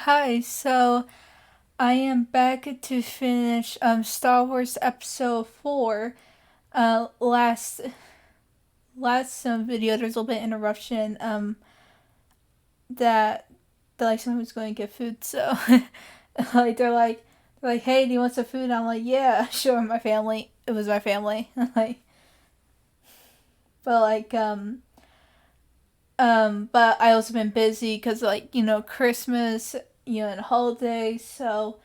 Hi. So I am back to finish Star Wars Episode 4. Last video there's a little bit of interruption. That like someone was going to get food. So like they're like, hey, do you want some food? And I'm like, yeah, sure. My family. It was my family. like, but like but I also been busy because Christmas, and holidays. So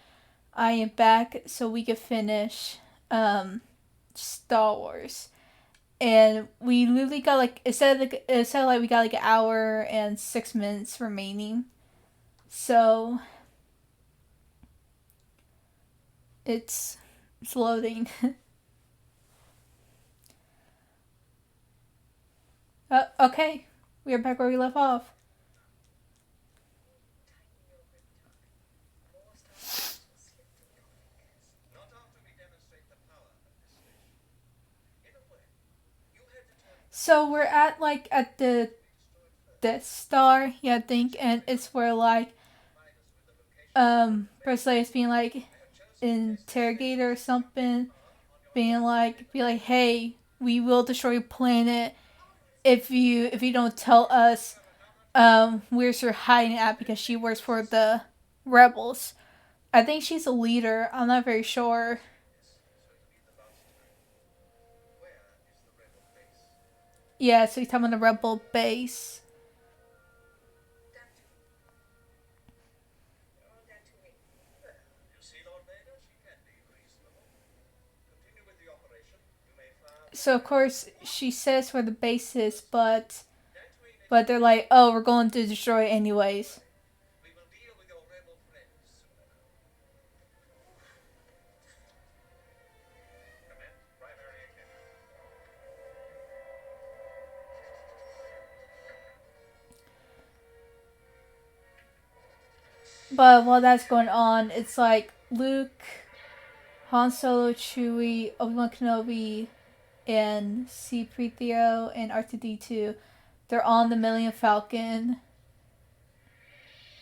I am back so we could finish Star Wars. And we literally got it said like we got like an hour and 6 minutes remaining. So it's it's loading. Okay. We are back where we left off. So we're at the Death Star, yeah, I think, and it's where Presley is being like interrogated or something, be like, hey, we will destroy your planet if you don't tell us where's her hiding at because she works for the rebels. I think she's a leader. I'm not very sure. Yeah, so he's talking about the rebel base. So of course she says where the base is, but they're like, oh, we're going to destroy it anyways. But while that's going on, it's like Luke, Han Solo, Chewie, Obi-Wan Kenobi, and C-3PO and R2-D2. They're on the Millennium Falcon,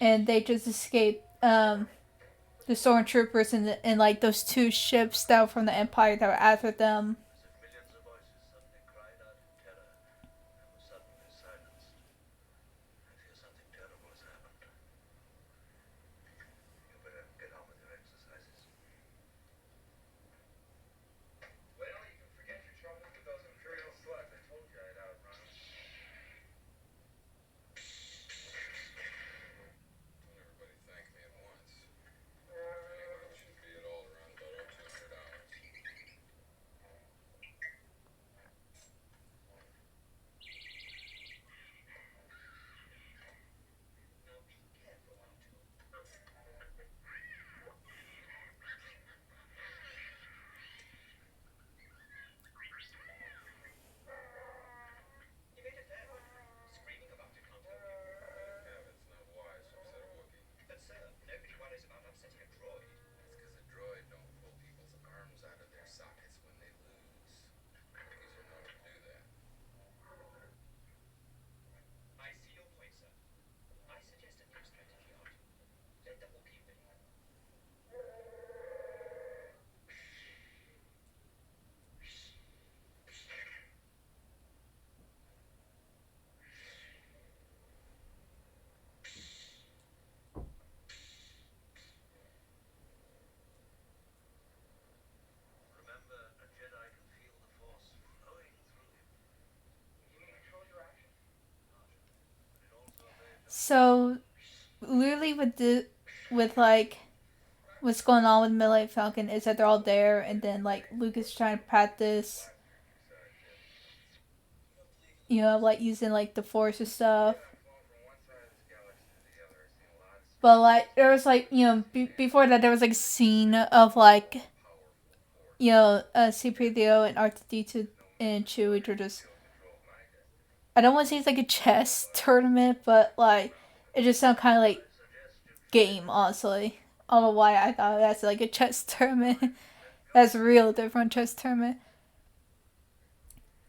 and they just escaped the stormtroopers and like those two ships that were from the Empire that were after them. So literally with what's going on with Millennium Falcon is that they're all there, and then like Luke is trying to practice, like using like the Force and stuff. But like there was before that there was like a scene of C-3PO and R2-D2 and Chewie were just, I don't want to say it's like a chess tournament, but like it just sounds kind of like game, honestly. I don't know why I thought that's like a chess tournament. That's real different chess tournament.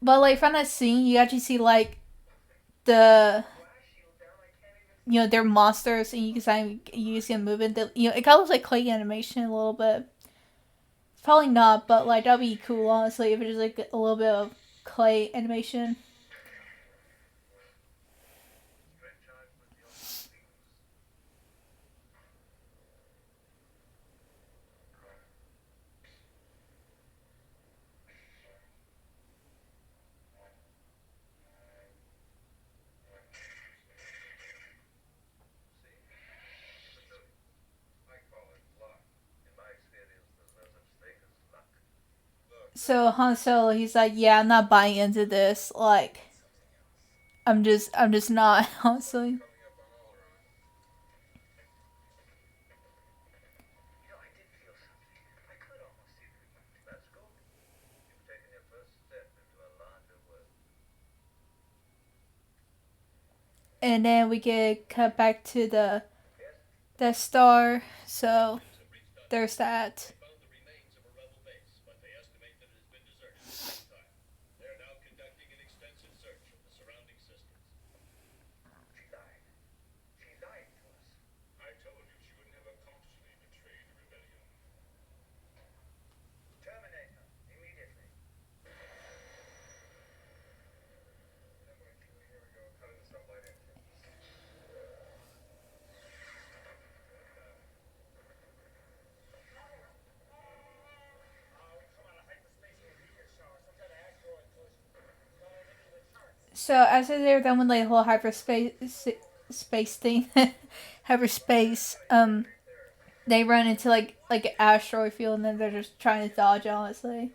But like from that scene, you actually see like the they're monsters and you can see them moving. It kind of looks like clay animation a little bit. It's probably not, but like that'd be cool honestly if it is like a little bit of clay animation. So Han Solo, he's like, yeah, I'm not buying into this. Like, I'm just not honestly. And then we get cut back to the Death Star. So there's that. So as they're done with like the whole hyperspace thing, hyperspace, they run into like an asteroid field and then they're just trying to dodge. Honestly,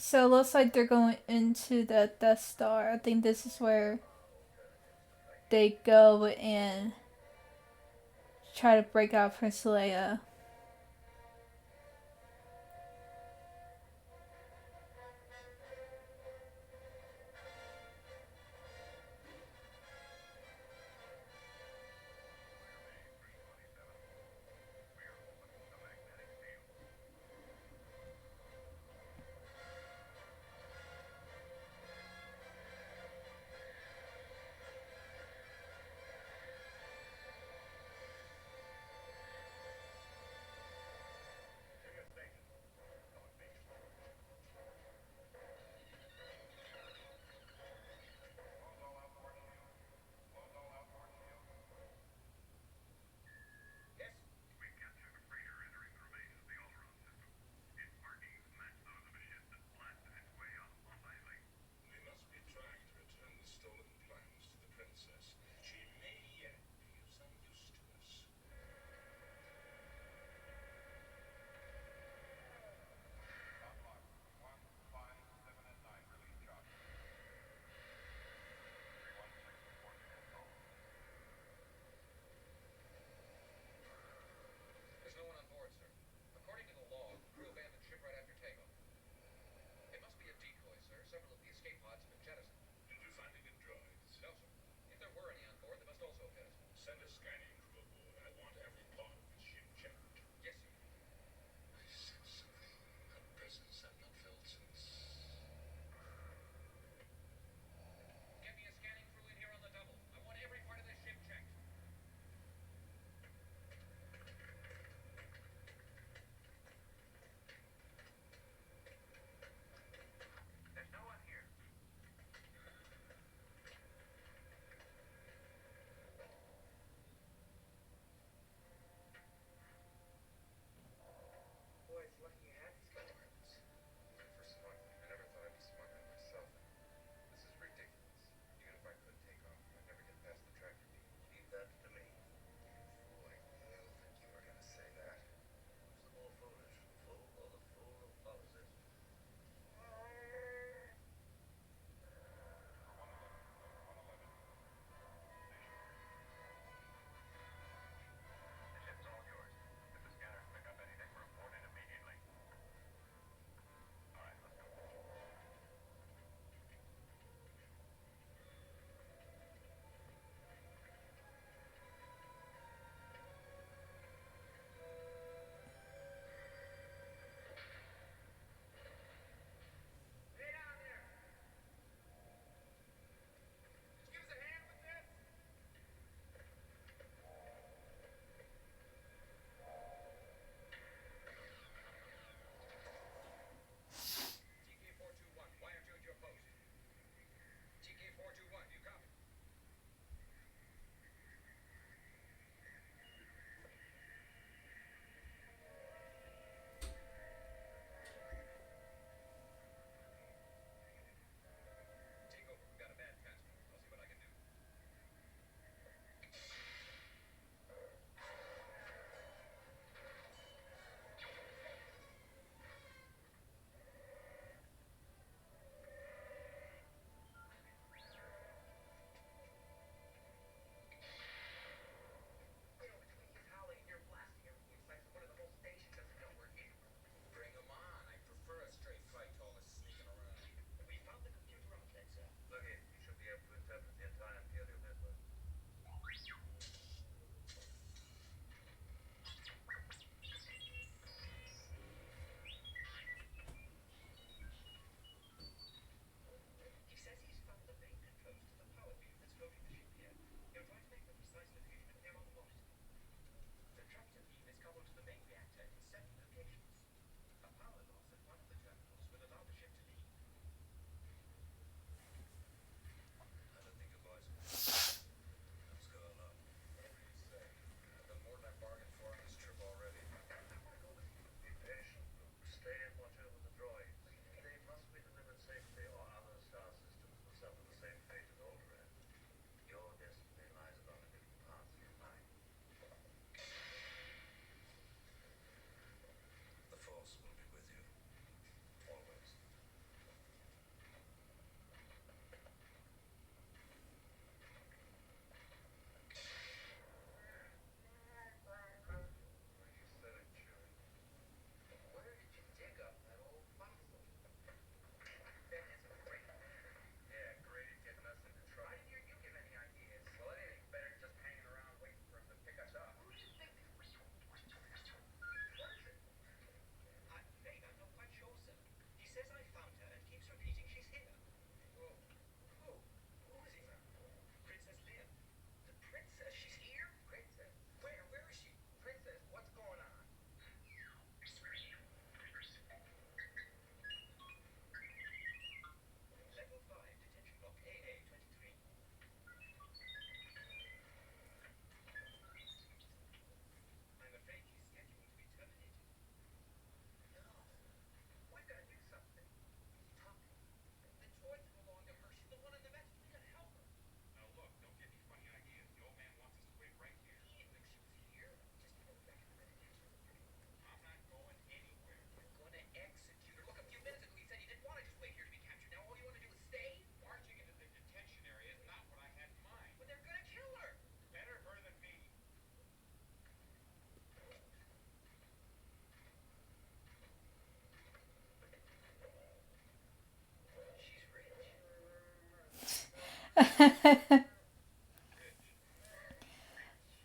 so it looks like they're going into the Death Star. I think this is where they go and try to break out Prince Leia.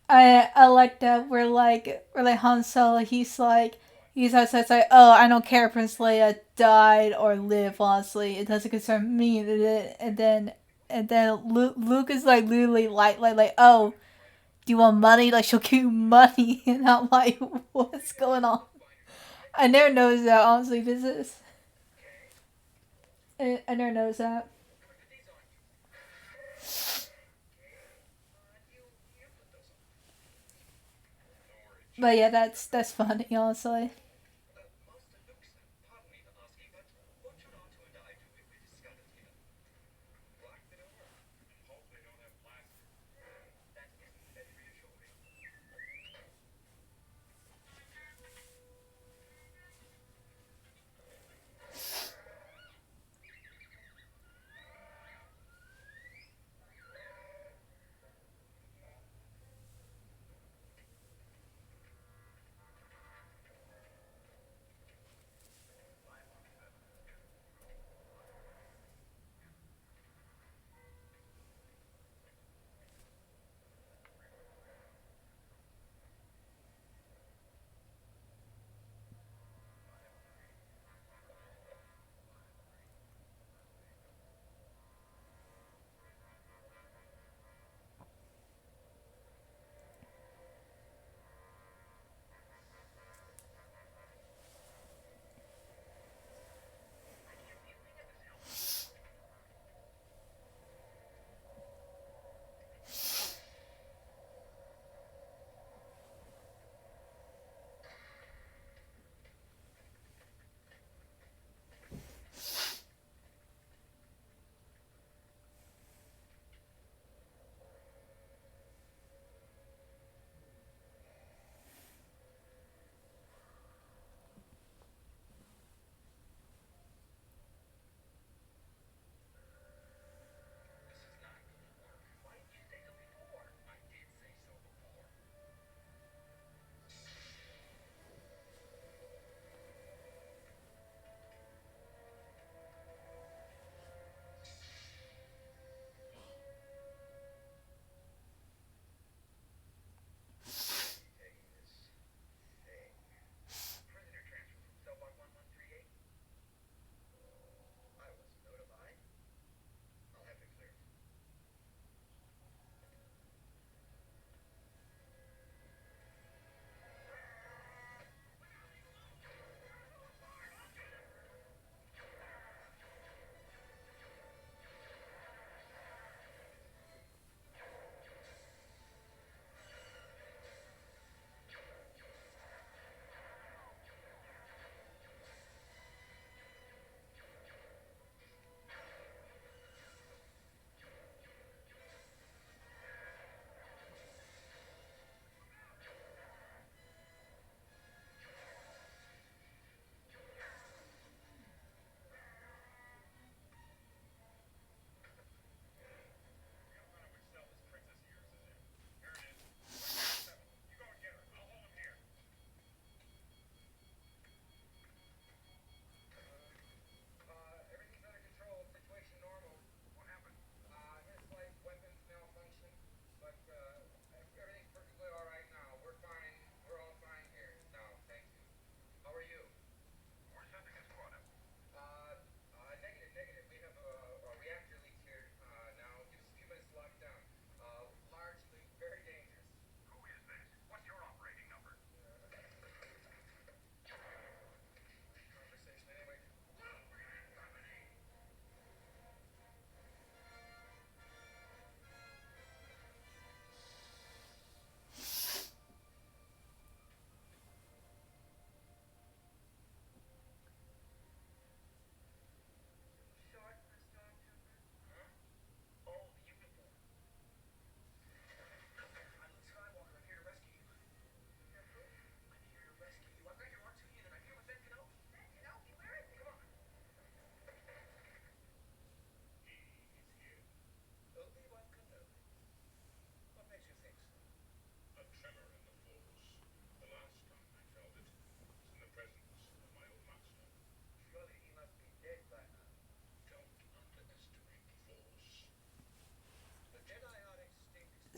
I like that we're like Han Solo. He's like says like, oh, I don't care if Prince Leia died or lived. Honestly, it doesn't concern me. And then Luke is like literally like oh, do you want money? Like she'll give you money, and I'm like, what's going on? I never noticed that. Honestly, this is I never noticed that. But yeah, that's funny. Honestly.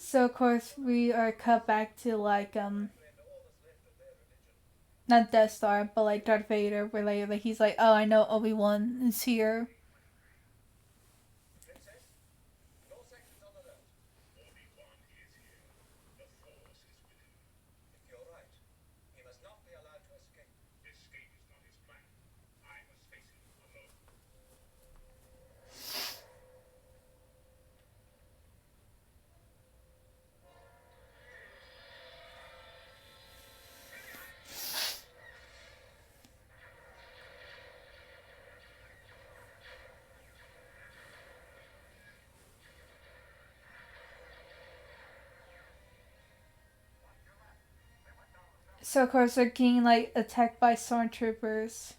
So of course we are cut back to like not Death Star, but like Darth Vader, where like he's like, oh, I know Obi-Wan is here. So of course they're getting like attacked by stormtroopers.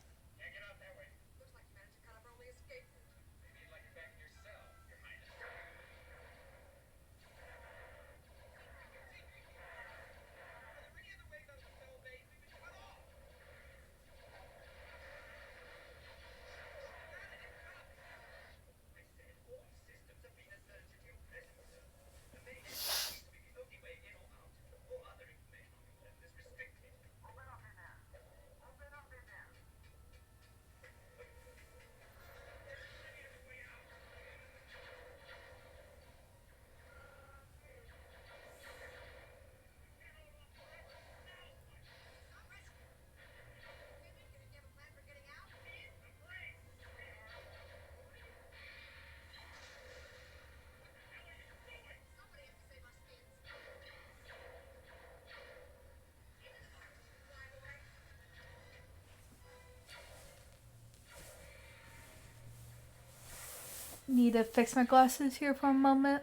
Need to fix my glasses here for a moment.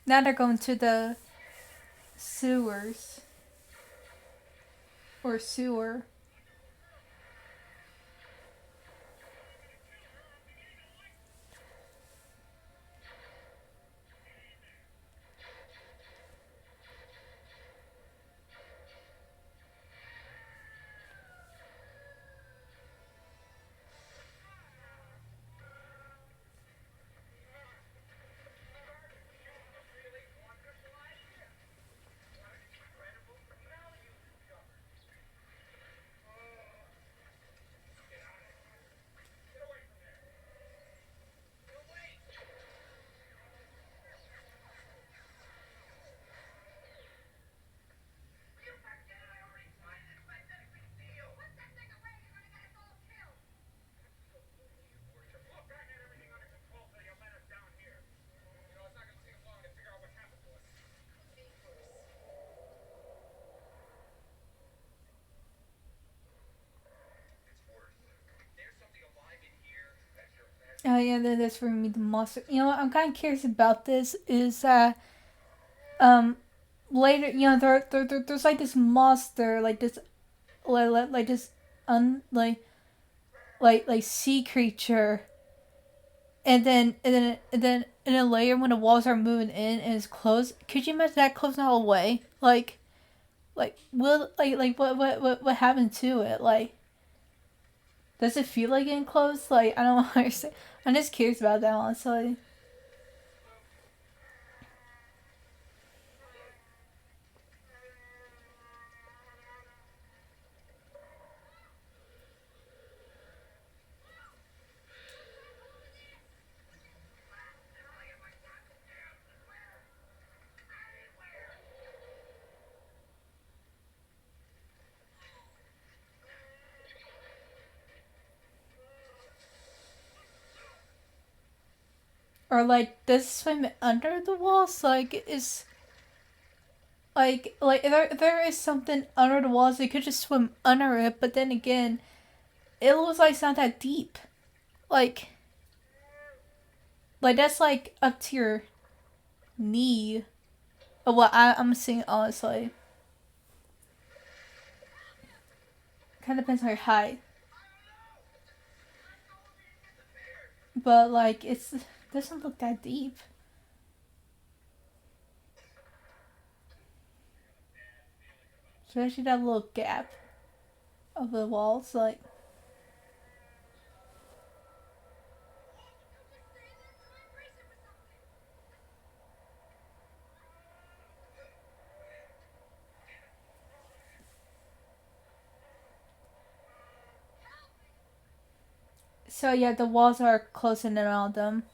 Now they're going to the sewers. Or sewer. Oh yeah, then that's for me the monster. You know what? I'm kind of curious about this. Is um later, there's like this monster, like this like this un like sea creature, and then later when the walls are moving in and it's closed, could you imagine that closing all the way? Like will what happened to it? Like, does it feel like getting closed? Like, I don't understand. I'm just curious about that, honestly. Or like, does it swim under the walls? Like, is like there is something under the walls. It could just swim under it, but then again, it looks like it's not that deep. Like, that's like up to your knee. Of what I'm seeing, honestly. Kind of depends on your height, but like it doesn't look that deep. Especially that little gap of the walls, like. So yeah, the walls are closing in on them.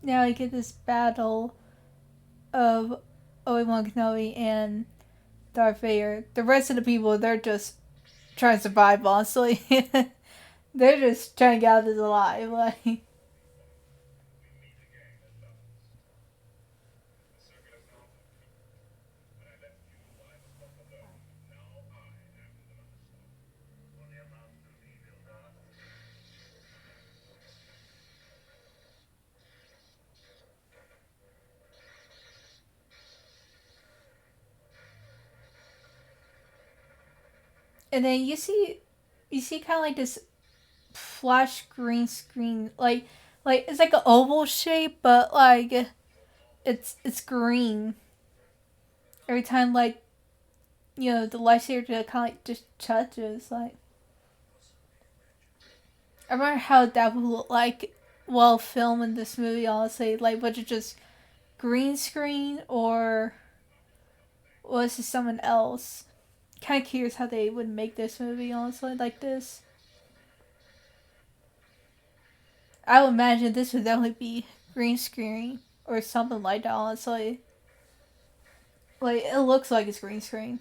now we get this battle of Obi-Wan Kenobi and Darth Vader. The rest of the people, they're just trying to survive, honestly. They're just trying to get out of this alive. Like, and then you see kind of like this flash green screen, like it's like an oval shape, but like it's green every time, like the lightsaber kind of like just touches. Like, I remember how that would look like while filming this movie. Honestly, like, was it just green screen or was it someone else? Kind of curious how they would make this movie, honestly, like this. I would imagine this would definitely be green screen or something like that, honestly. Like, it looks like it's green screen.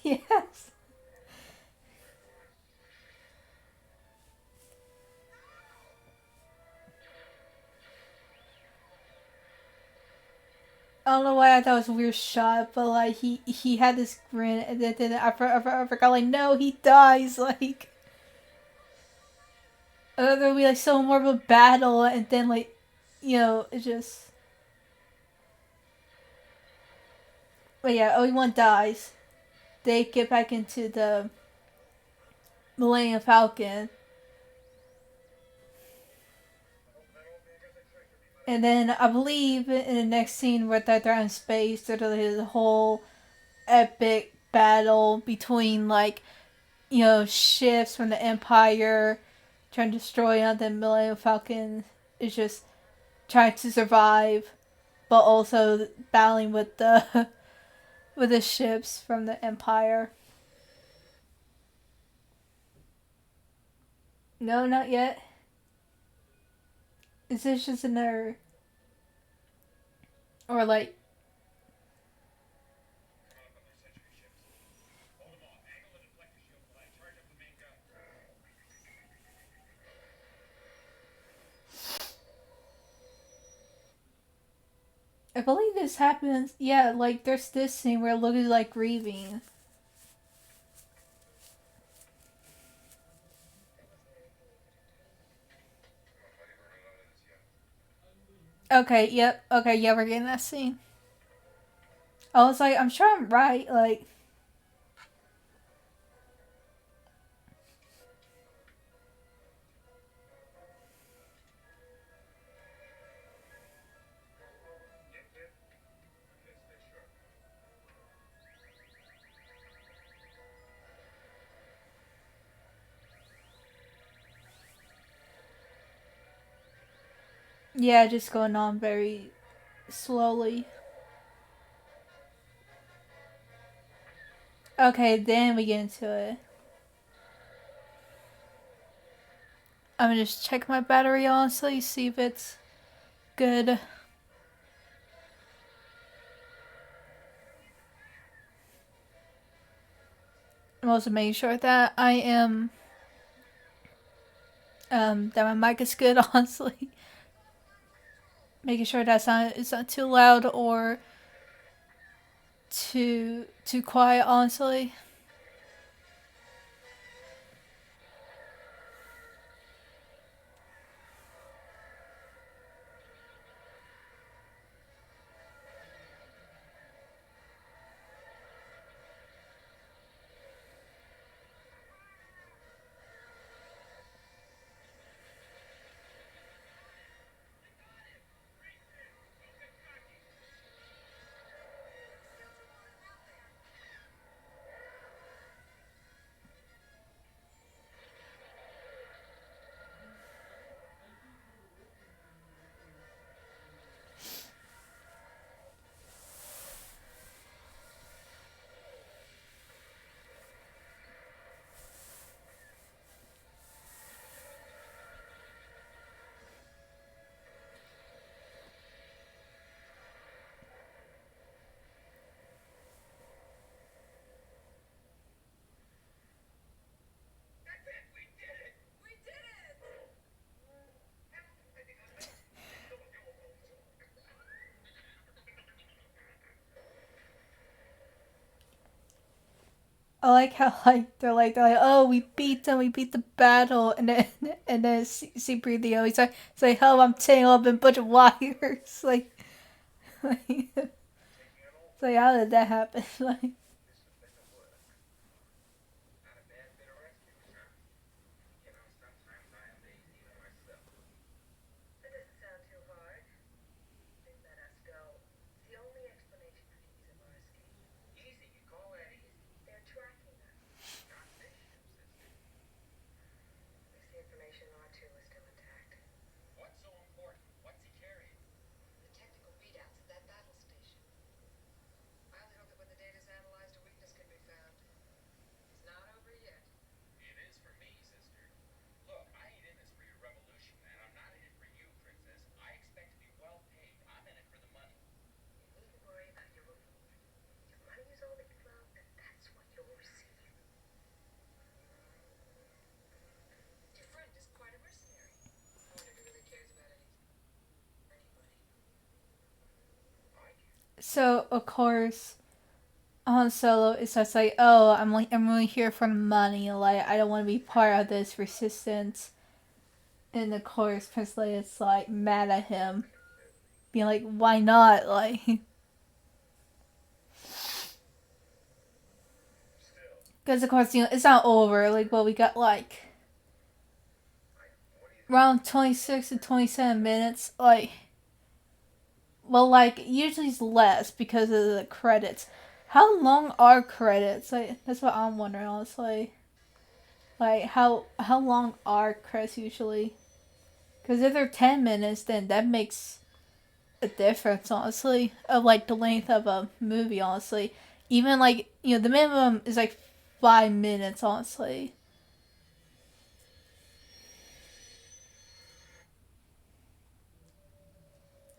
Yes. I don't know why I thought it was a weird shot, but like he had this grin, and then I forgot, like, no, he dies. Like, there'll be like so more of a battle, and then like, it just. But yeah, Obi-Wan dies. They get back into the Millennium Falcon, and then I believe in the next scene where they're in space, there's a whole epic battle between, like, ships from the Empire trying to destroy the Millennium Falcon is just trying to survive, but also battling with the with the ships from the Empire. No, not yet. Is this just another, or like, I believe this happens. Yeah, like there's this scene where Luke is like grieving. Okay, yep. Okay, yeah, we're getting that scene. I was like, I'm sure I'm right. Like, yeah, just going on very slowly. Okay, then we get into it. I'm gonna just check my battery, honestly, see if it's good. I'm also making sure that I am that my mic is good, honestly. making sure that's not it's not too loud or too quiet. Honestly, I like how like they're like oh we beat the battle and then see Breathio he's like oh I'm tangled up in a bunch of wires like it's like how did that happen like so of course Han Solo is just like oh I'm really here for the money like I don't want to be part of this resistance and of course Princess Leia's like mad at him being like why not like because of course it's not over like well we got like around 26 to 27 minutes like well like usually it's less because of the credits how long are credits like that's what I'm wondering honestly like how long are credits usually because if they're 10 minutes then that makes a difference honestly of like the length of a movie honestly even like the minimum is like 5 minutes honestly.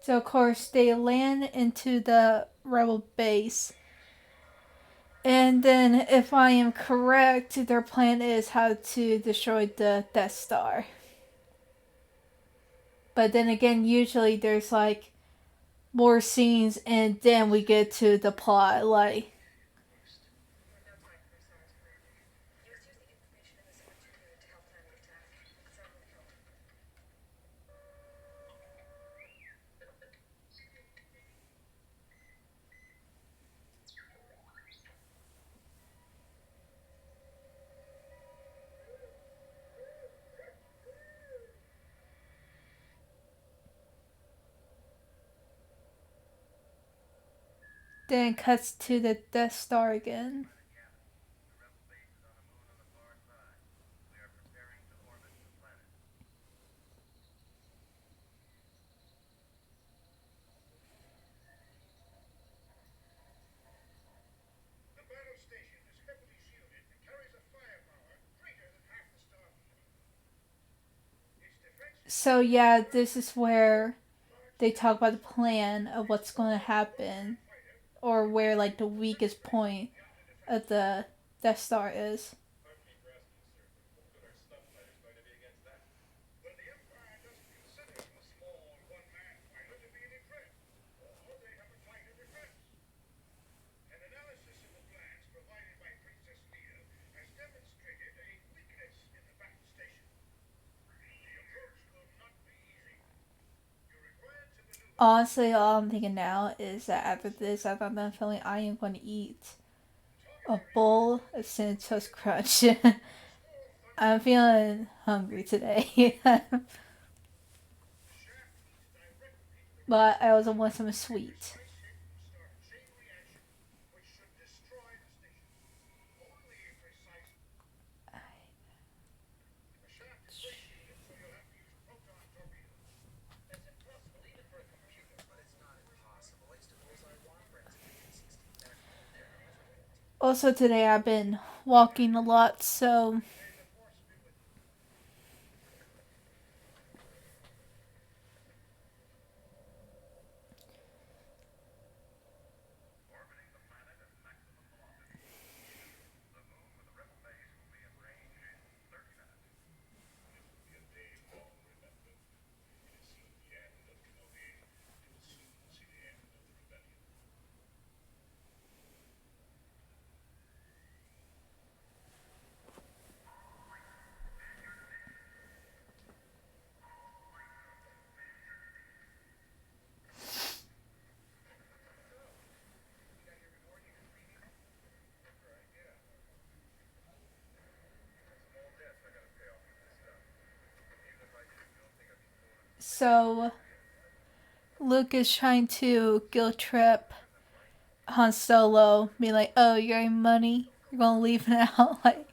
So of course they land into the rebel base. And then if I am correct, their plan is how to destroy the Death Star. But then again, usually there's like more scenes and then we get to the plot. Like then it cuts to the Death Star again. So yeah, this is where they talk about the plan of what's going to happen or where like the weakest point of the Death Star is. Honestly, all I'm thinking now is that after this, after I'm done filming, I am going to eat a bowl of cinnamon toast crunch. I'm feeling hungry today. But I also want some sweet. Also, today I've been walking a lot, so so Luke is trying to guilt trip Han Solo, be like, "Oh, you're getting money. You're gonna leave now." Like,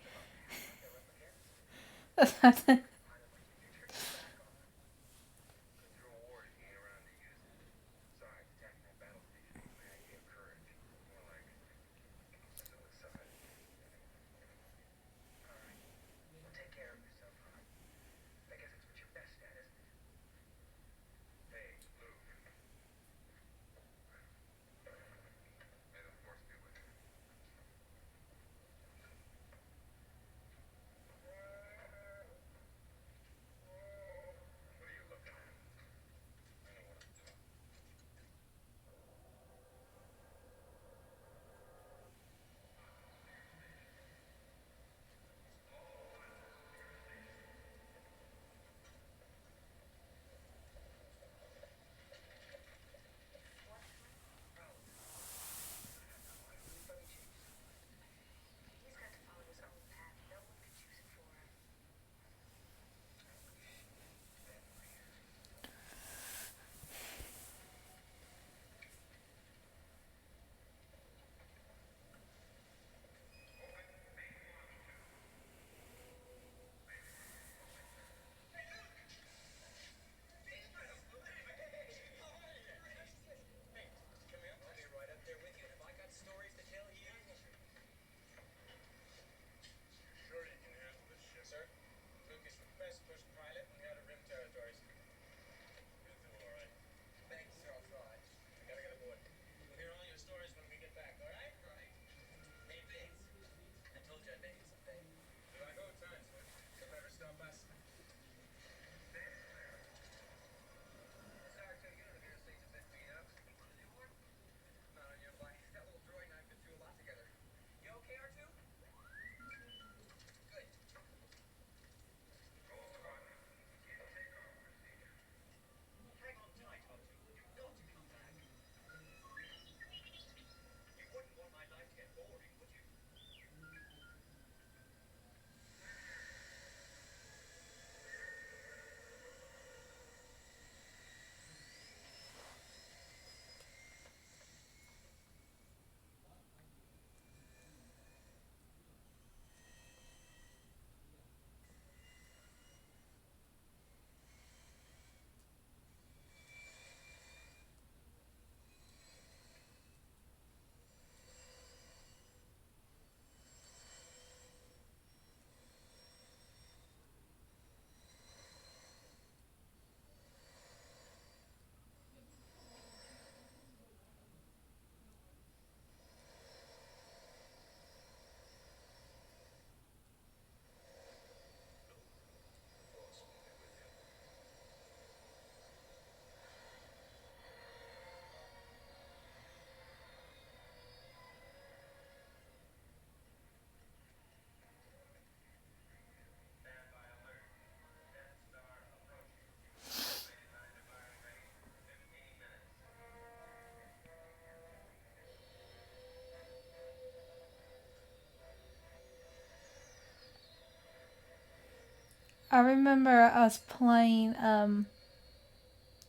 I remember I was playing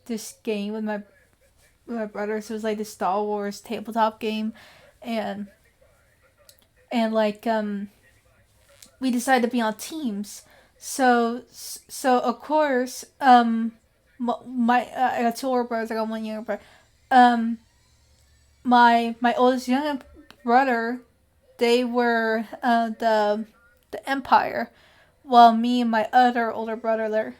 this game with my brothers. It was like the Star Wars tabletop game, and like we decided to be on teams. So of course my I got two older brothers. I got one younger brother. Um, my oldest younger brother, they were the Empire, while me and my other older brother,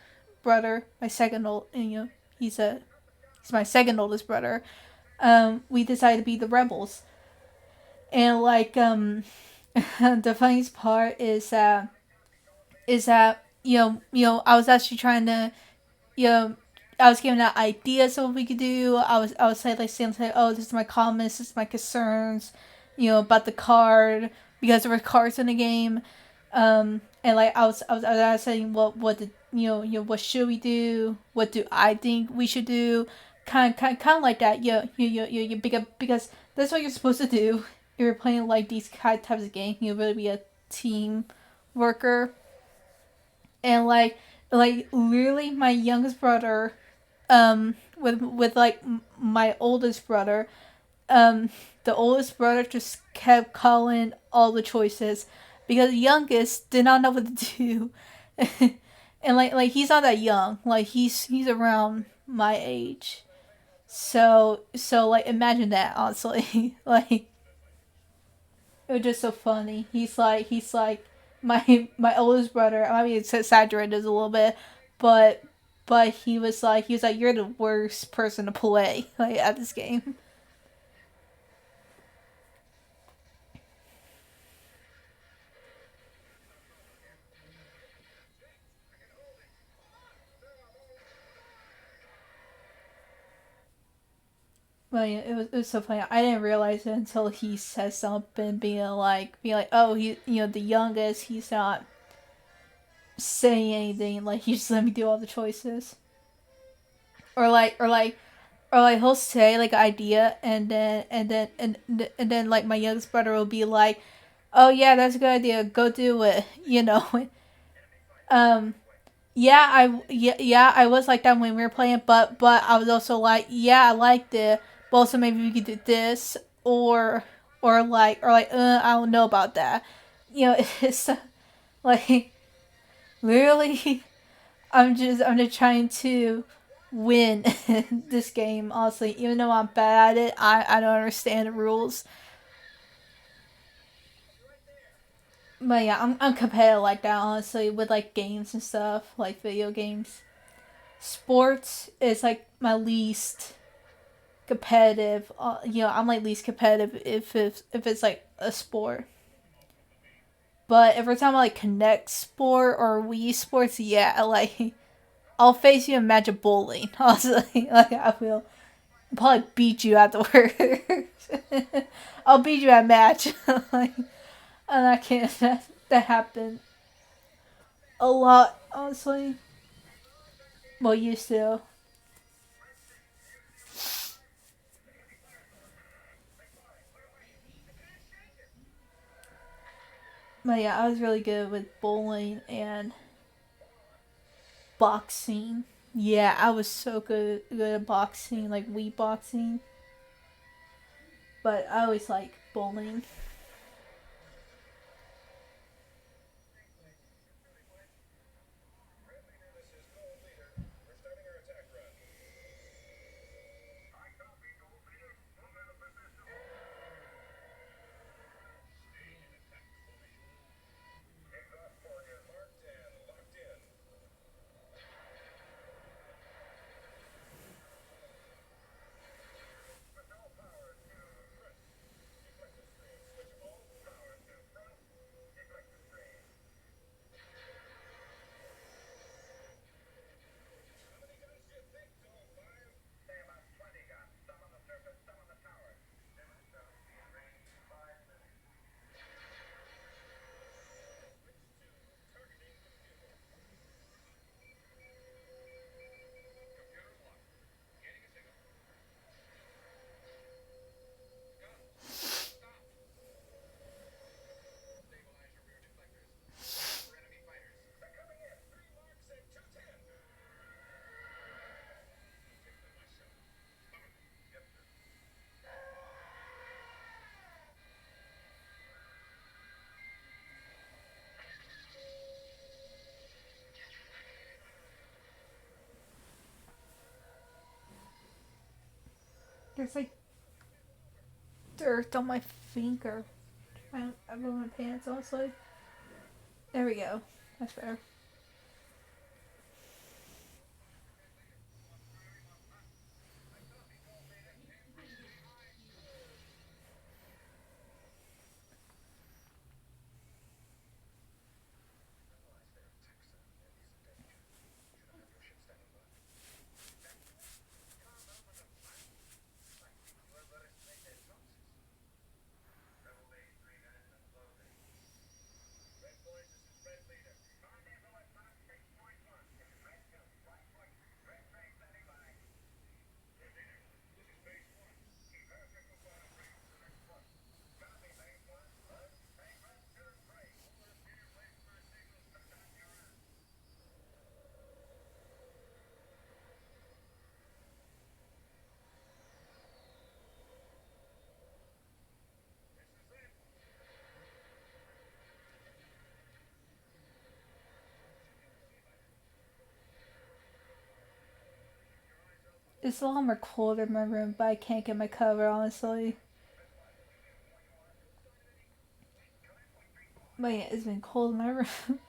my second old, he's a he's my second oldest brother. We decided to be the rebels, and like the funniest part is that I was actually trying to you know I was giving out ideas of what we could do. I was saying oh, this is my comments, this is my concerns, about the card, because there were cards in the game. And like I was saying what did what should we do? What do I think we should do? Kind of like that. Because that's what you're supposed to do. If you're playing like these types of games, you really be a team worker. And like literally my youngest brother, with like my oldest brother, um the oldest brother just kept calling all the choices because the youngest did not know what to do. And like he's not that young, like he's around my age. So like imagine that, honestly. Like it was just so funny. He's like my oldest brother. I mean, it's exaggerated a little bit, but he was like you're the worst person to play like at this game. Well, yeah, it was so funny. I didn't realize it until he said something, being like, oh, the youngest. He's not saying anything. Like he just let me do all the choices, or like he'll say like an idea, and then like my youngest brother will be like, "Oh yeah, that's a good idea. Go do it." Um. Yeah, I was like that when we were playing, but I was also like, yeah, I liked it. But also maybe we could do this, or I don't know about that. It's like literally, I'm just trying to win this game. Honestly, even though I'm bad at it, I don't understand the rules. But yeah, I'm competitive like that. Honestly, with like games and stuff, like video games. Sports is like my least competitive. I'm like least competitive if it's like a sport. But every time I like connect sport or Wii sports, yeah, like I'll face you in magic bowling. Honestly, like I will probably beat you afterwards. I'll beat you at match. Like, and I can't. That happened a lot, honestly. Well, used to. But yeah, I was really good with bowling and boxing. Yeah, I was so good at boxing, like Wii boxing. But I always like bowling. There's like dirt on my finger. I put my pants on, so there we go. That's better. It's a lot more colder in my room, but I can't get my cover, honestly. But yeah, it's been cold in my room.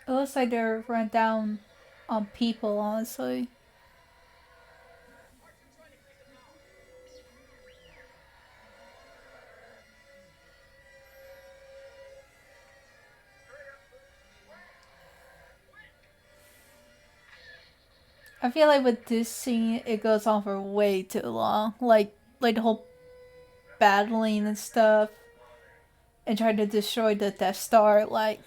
It looks like they're run down on people, honestly. I feel like with this scene, it goes on for way too long. Like the whole battling and stuff, and trying to destroy the Death Star. Like,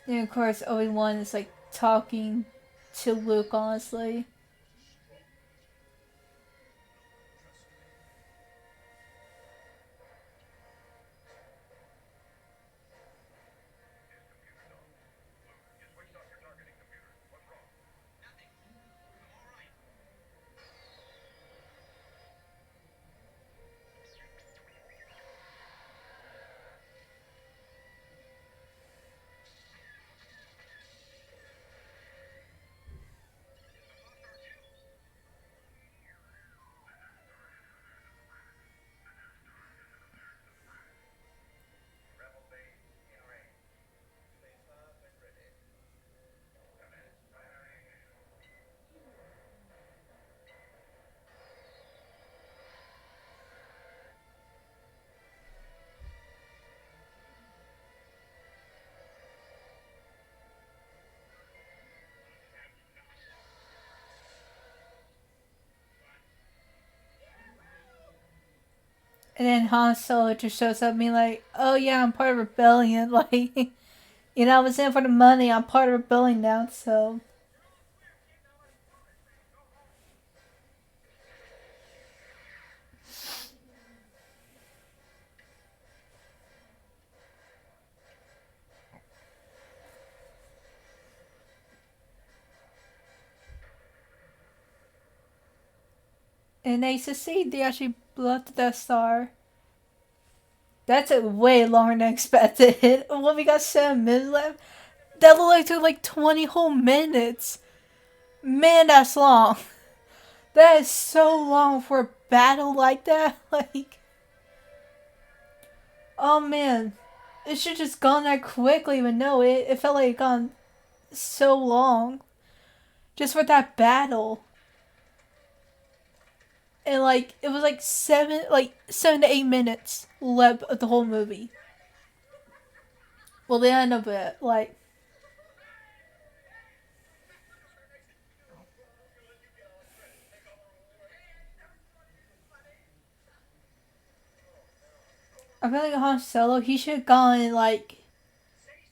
and of course, Obi-Wan is like talking to Luke, honestly. And then Han Solo just shows up being like, oh yeah, I'm part of rebellion. Like, I was in for the money. I'm part of rebellion now, so. And they succeed. They actually blew up the Death Star. That took way longer than expected. When we got 7 minutes left, that looked like took like 20 whole minutes. Man, that's long. That is so long for a battle like that. Like, oh man, it should just gone that quickly. But no, it felt like it gone so long just for that battle. And like it was like 7 to 8 minutes left of the whole movie. Well, the end of it, like I feel like Han Solo, he should have gone like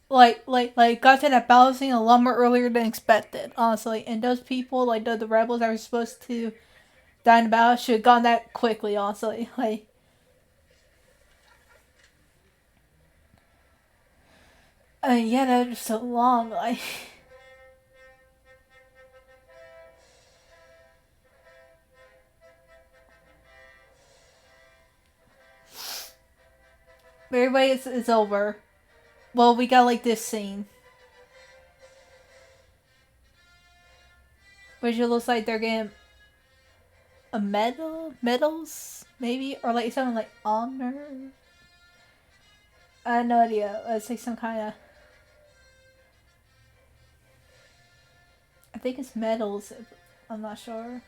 got to that battle scene a lot more earlier than expected, honestly. And those people, like the rebels that were supposed to die in the battle, should have gone that quickly, honestly. Like, I mean, yeah, that was just so long. Like, but everybody, it's over. Well, we got like this scene, which it looks like they're getting a medals, maybe, or like something like honor. I have no idea. It's like some kind of. I think it's medals. I'm not sure.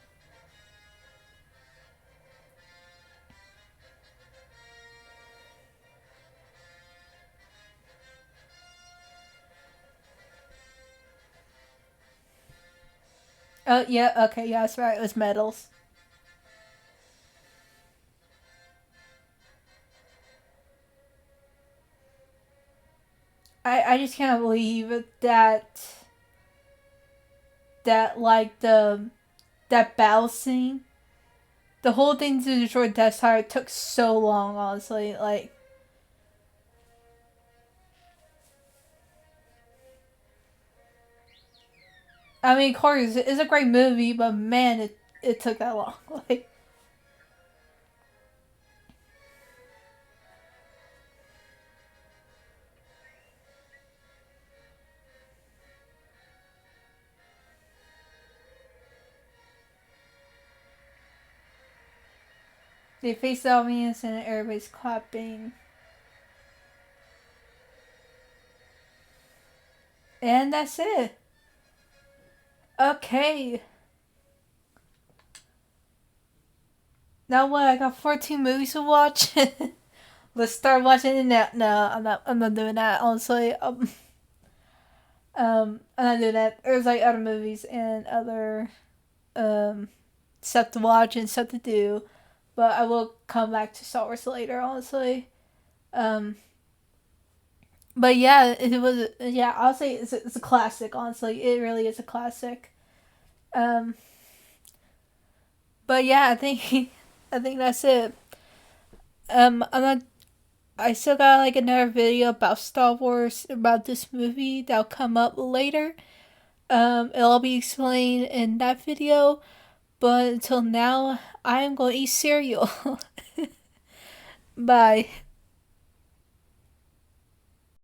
Oh yeah, okay, yeah, that's right. It was medals. I just can't believe that like that battle scene, the whole thing to destroy Death Star took so long. Honestly, like I mean, of course, it's a great movie, but man, it took that long. Like they face the audience and everybody's clapping, and that's it. Okay, now what? I got 14 movies to watch. Let's start watching it now. No, I'm not. I'm not doing that. Honestly, I'm not doing that. There's like other movies and other um stuff to watch and stuff to do, but I will come back to Star Wars later. Honestly, um, but yeah, it was. Yeah, I'll say it's a classic. Honestly, it really is a classic. Um, but yeah, I think I think that's it. I'm not. I still got like another video about Star Wars about this movie that'll come up later. It'll be explained in that video. But until now, I am going to eat cereal. Bye.